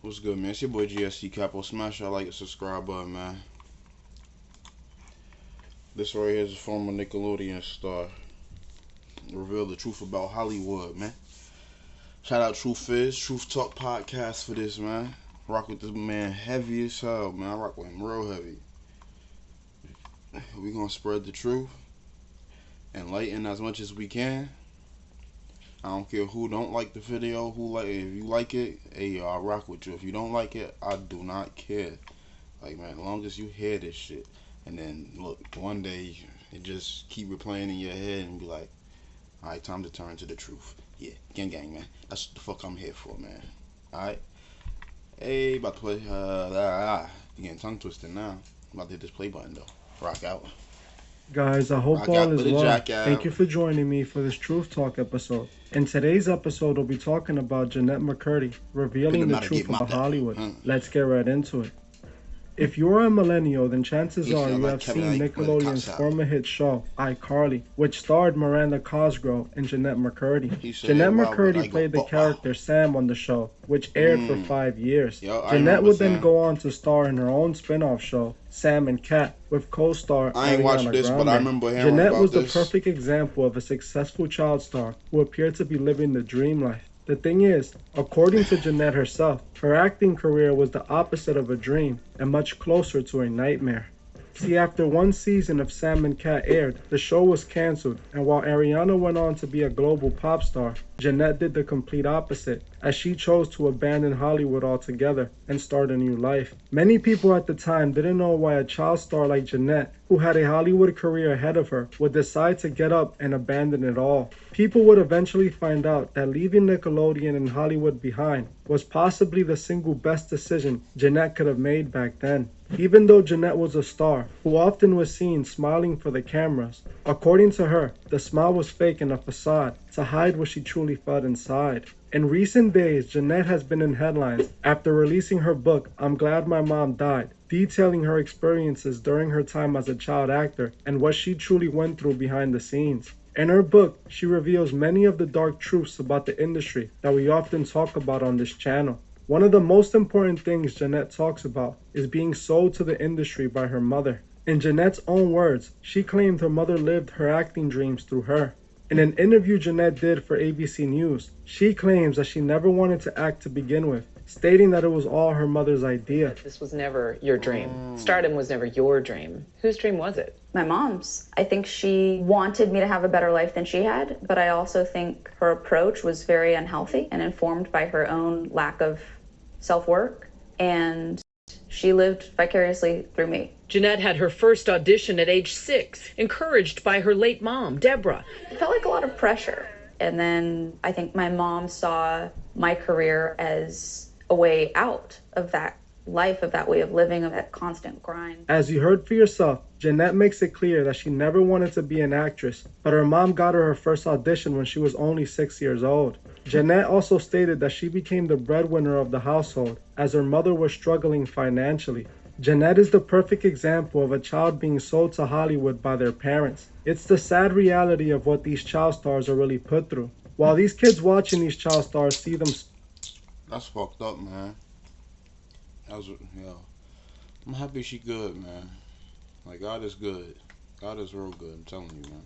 What's good, man? It's your boy GSECAPONE. Smash that like and subscribe button, man. This right here is a former Nickelodeon star. Reveal the truth about Hollywood, man. Shout out Truth Talk Podcast for this, man. Rock with this man heavy as hell, man. I rock with him real heavy. We gonna spread the truth, enlighten as much as we can. I don't care who don't like the video, who like it. If you like it, hey, I rock with you. If you don't like it, I do not care. Like, man, as long as you hear this shit, and then look, one day it just keep replaying in your head and be like, all right, time to turn to the truth. Yeah, gang, man. That's what the fuck I'm here for, man. All right. Hey, about to play. You getting tongue twisted now. I'm about to hit this play button though. Rock out. Guys, I hope Rock all out is for the well. jack out. Thank you for joining me for this Truth Talk episode. In today's episode, we'll be talking about Jeanette McCurdy, revealing the truth about Hollywood. Let's get right into it. If you're a millennial, then chances are you have seen Nickelodeon's former hit show, iCarly, which starred Miranda Cosgrove and Jeanette McCurdy. Jeanette McCurdy played the character Sam on the show, which aired for 5 years. Jeanette would then go on to star in her own spin-off show, Sam and Cat, with co-star Ariana Grande. Jeanette was the perfect example of a successful child star who appeared to be living the dream life. The thing is, according to Jeanette herself, her acting career was the opposite of a dream and much closer to a nightmare. See, after one season of Sam and Cat aired, the show was cancelled, and while Ariana went on to be a global pop star, Jeanette did the complete opposite, as she chose to abandon Hollywood altogether and start a new life. Many people at the time didn't know why a child star like Jeanette, who had a Hollywood career ahead of her, would decide to get up and abandon it all. People would eventually find out that leaving Nickelodeon and Hollywood behind was possibly the single best decision Jeanette could have made back then. Even though Jeanette was a star who often was seen smiling for the cameras, according to her, the smile was fake and a facade to hide what she truly felt inside. In recent days, Jeanette has been in headlines after releasing her book, I'm Glad My Mom Died, detailing her experiences during her time as a child actor and what she truly went through behind the scenes. In her book, she reveals many of the dark truths about the industry that we often talk about on this channel. One of the most important things Jeanette talks about is being sold to the industry by her mother. In Jeanette's own words, she claimed her mother lived her acting dreams through her. In an interview Jeanette did for ABC News, she claims that she never wanted to act to begin with, stating that it was all her mother's idea. This was never your dream. Stardom was never your dream. Whose dream was it? My mom's. I think she wanted me to have a better life than she had, but I also think her approach was very unhealthy and informed by her own lack of self-work, and she lived vicariously through me. Jeanette had her first audition at age 6, encouraged by her late mom, Deborah. It felt like a lot of pressure. And then I think my mom saw my career as a way out of that life, of that way of living, of that constant grind. As you heard for yourself, Jeanette makes it clear that she never wanted to be an actress, but her mom got her first audition when she was only 6 years old. Jeanette also stated that she became the breadwinner of the household as her mother was struggling financially. Jeanette is the perfect example of a child being sold to Hollywood by their parents. It's the sad reality of what these child stars are really put through. While these kids watching these child stars see them... That's fucked up, man. I'm happy she good, man. Like, God is good. God is real good, I'm telling you, man.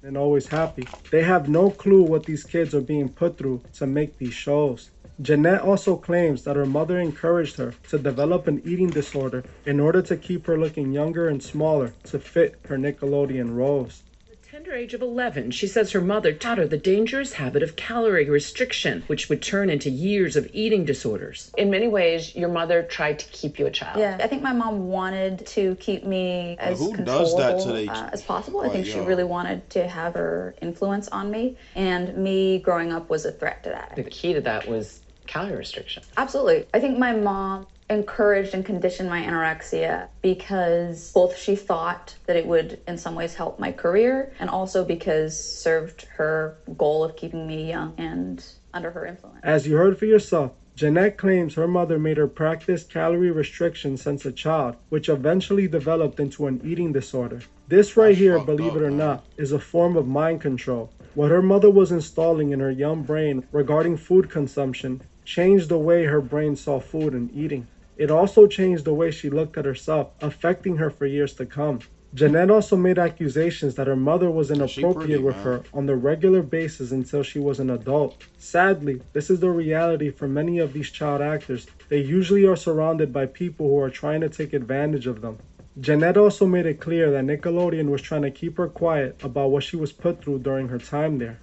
And always happy. They have no clue what these kids are being put through to make these shows. Jeanette also claims that her mother encouraged her to develop an eating disorder in order to keep her looking younger and smaller to fit her Nickelodeon roles. At the tender age of 11, she says her mother taught her the dangerous habit of calorie restriction, which would turn into years of eating disorders. In many ways, your mother tried to keep you a child. Yeah, I think my mom wanted to keep me as controllable as possible. I think she really wanted to have her influence on me, and me growing up was a threat to that. The key to that was calorie restriction. Absolutely. I think my mom encouraged and conditioned my anorexia because both she thought that it would in some ways help my career and also because served her goal of keeping me young and under her influence. As you heard for yourself, Jeanette claims her mother made her practice calorie restriction since a child, which eventually developed into an eating disorder. This right here, believe it or not, is a form of mind control. What her mother was installing in her young brain regarding food consumption, changed the way her brain saw food and eating. It also changed the way she looked at herself, affecting her for years to come. Jeanette also made accusations that her mother was inappropriate with her on the regular basis until she was an adult. Sadly, this is the reality for many of these child actors. They usually are surrounded by people who are trying to take advantage of them. Jeanette also made it clear that Nickelodeon was trying to keep her quiet about what she was put through during her time there.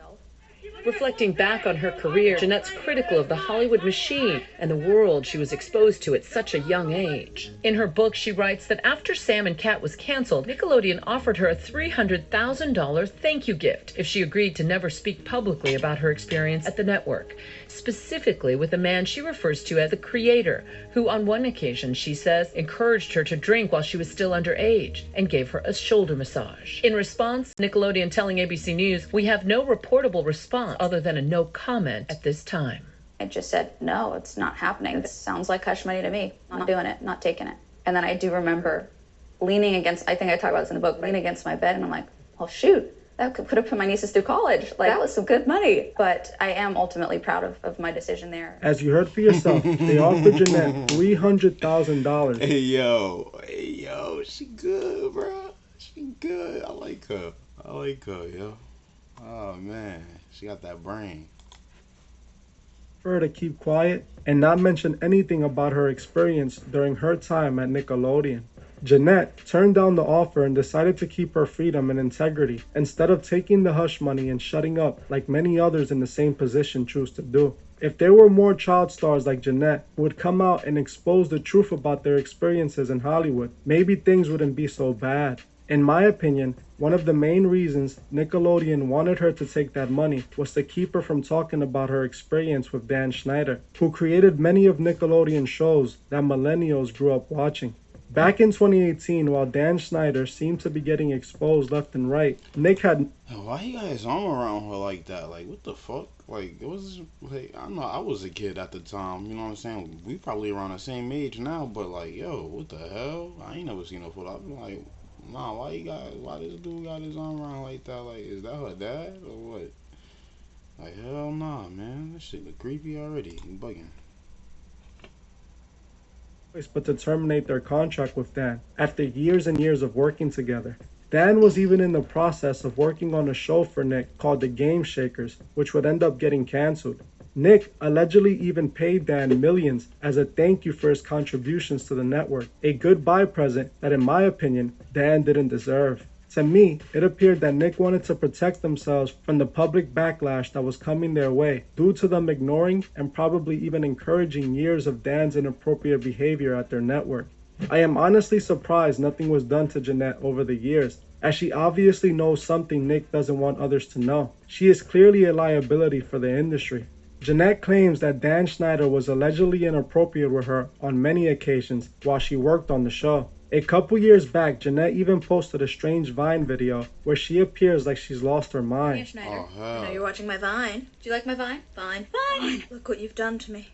Reflecting back on her career, Jeanette's critical of the Hollywood machine and the world she was exposed to at such a young age. In her book, she writes that after Sam and Cat was canceled, Nickelodeon offered her a $300,000 thank you gift if she agreed to never speak publicly about her experience at the network, specifically with a man she refers to as the creator, who on one occasion, she says, encouraged her to drink while she was still underage and gave her a shoulder massage. In response, Nickelodeon telling ABC News, "We have no reportable response other than a no comment at this time." I just said, no, it's not happening. This sounds like hush money to me. I'm not doing it, not taking it. And then I do remember leaning against, I think I talk about this in the book, leaning against my bed and I'm like, well, shoot, that could have put my nieces through college. Like, that was some good money. But I am ultimately proud of my decision there. As you heard for yourself, they offered Jeanette $300,000. Hey, yo, she good, bro. She good. I like her, yo. Oh, man, she got that brain. For her to keep quiet and not mention anything about her experience during her time at Nickelodeon. Jeanette turned down the offer and decided to keep her freedom and integrity instead of taking the hush money and shutting up like many others in the same position choose to do. If there were more child stars like Jeanette who would come out and expose the truth about their experiences in Hollywood, maybe things wouldn't be so bad. In my opinion, one of the main reasons Nickelodeon wanted her to take that money was to keep her from talking about her experience with Dan Schneider, who created many of Nickelodeon's shows that millennials grew up watching. Back in 2018, while Dan Schneider seemed to be getting exposed left and right, Nick had... Why he got his arm around her like that? Like, what the fuck? Like, it was... Like, I know I was a kid at the time, you know what I'm saying? We probably around the same age now, but like, yo, what the hell? I ain't never seen no photo. I'm like... Nah, why this dude got his arm around like that? Like, is that her dad or what? Like, hell nah, man. This shit look creepy already. You bugging. But to terminate their contract with Dan after years and years of working together. Dan was even in the process of working on a show for Nick called The Game Shakers, which would end up getting canceled. Nick allegedly even paid Dan millions as a thank you for his contributions to the network, a goodbye present that in my opinion, Dan didn't deserve. To me, it appeared that Nick wanted to protect themselves from the public backlash that was coming their way due to them ignoring and probably even encouraging years of Dan's inappropriate behavior at their network. I am honestly surprised nothing was done to Jeanette over the years, as she obviously knows something Nick doesn't want others to know. She is clearly a liability for the industry. Jeanette claims that Dan Schneider was allegedly inappropriate with her on many occasions while she worked on the show. A couple years back, Jeanette even posted a strange Vine video where she appears like she's lost her mind. Dan Schneider, I know you're watching my Vine. Do you like my Vine? Vine. Look what you've done to me.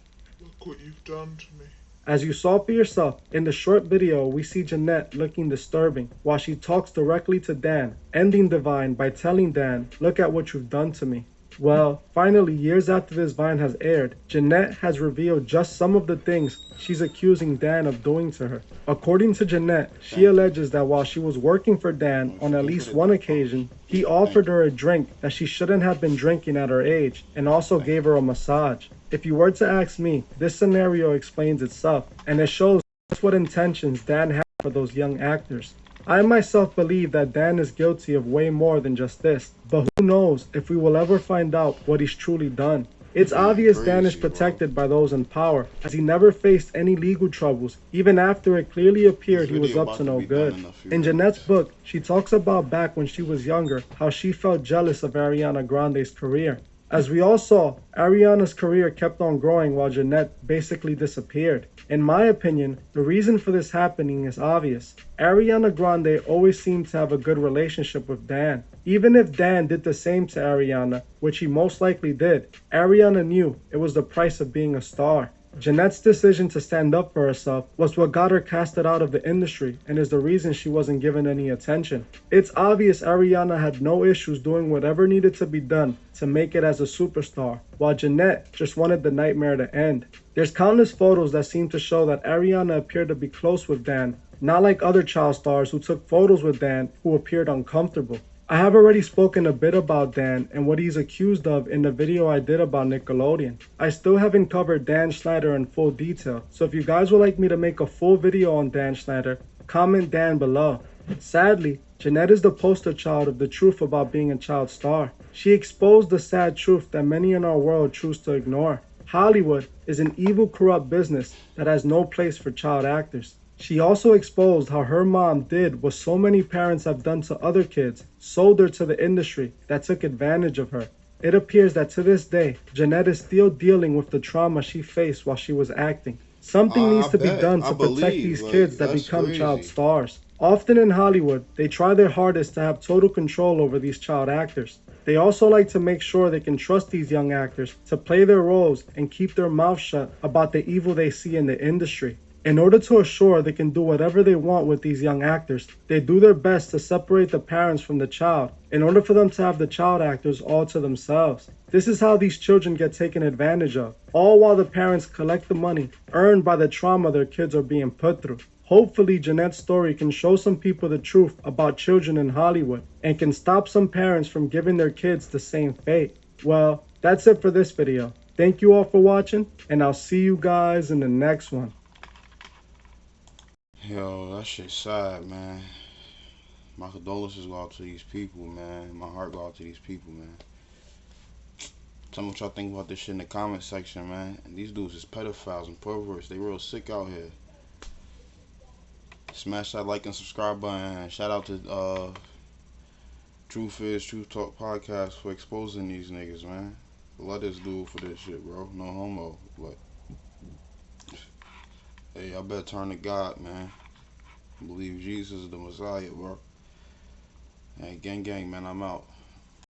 As you saw for yourself, in the short video, we see Jeanette looking disturbing while she talks directly to Dan, ending the Vine by telling Dan, "Look at what you've done to me." Well, finally, years after this Vine has aired, Jeanette has revealed just some of the things she's accusing Dan of doing to her. According to Jeanette, she alleges that while she was working for Dan on at least one occasion, he offered her a drink that she shouldn't have been drinking at her age and also gave her a massage. If you were to ask me, this scenario explains itself, and it shows just what intentions Dan had for those young actors. I myself believe that Dan is guilty of way more than just this, but who knows if we will ever find out what he's truly done. It's obvious Dan is protected by those in power, as he never faced any legal troubles, even after it clearly appeared he was up to no good. In Jeanette's book, she talks about back when she was younger, how she felt jealous of Ariana Grande's career. As we all saw, Ariana's career kept on growing while Jeanette basically disappeared. In my opinion, the reason for this happening is obvious. Ariana Grande always seemed to have a good relationship with Dan. Even if Dan did the same to Ariana, which he most likely did, Ariana knew it was the price of being a star. Jeanette's decision to stand up for herself was what got her casted out of the industry and is the reason she wasn't given any attention. It's obvious Ariana had no issues doing whatever needed to be done to make it as a superstar, while Jeanette just wanted the nightmare to end. There's countless photos that seem to show that Ariana appeared to be close with Dan, not like other child stars who took photos with Dan who appeared uncomfortable. I have already spoken a bit about Dan and what he's accused of in the video I did about Nickelodeon. I still haven't covered Dan Schneider in full detail, so if you guys would like me to make a full video on Dan Schneider, comment Dan below. Sadly, Jeanette is the poster child of the truth about being a child star. She exposed the sad truth that many in our world choose to ignore. Hollywood is an evil, corrupt business that has no place for child actors. She also exposed how her mom did what so many parents have done to other kids, sold her to the industry that took advantage of her. It appears that to this day, Jeanette is still dealing with the trauma she faced while she was acting. Something needs to be done to protect these kids that become child stars. Often in Hollywood, they try their hardest to have total control over these child actors. They also like to make sure they can trust these young actors to play their roles and keep their mouth shut about the evil they see in the industry. In order to assure they can do whatever they want with these young actors, they do their best to separate the parents from the child in order for them to have the child actors all to themselves. This is how these children get taken advantage of, all while the parents collect the money earned by the trauma their kids are being put through. Hopefully, Jeanette's story can show some people the truth about children in Hollywood and can stop some parents from giving their kids the same fate. Well, that's it for this video. Thank you all for watching, and I'll see you guys in the next one. Yo, that shit's sad, man. My condolences go out to these people, man. My heart go out to these people, man. Tell me what y'all think about this shit in the comment section, man. And these dudes is pedophiles and perverts. They real sick out here. Smash that like and subscribe button. Shout out to Truth Is Truth Talk Podcast for exposing these niggas, man. Love this dude for this shit, bro. No homo. But hey, y'all better turn to God, man. Believe Jesus is the Messiah, bro. Hey, gang, man, I'm out.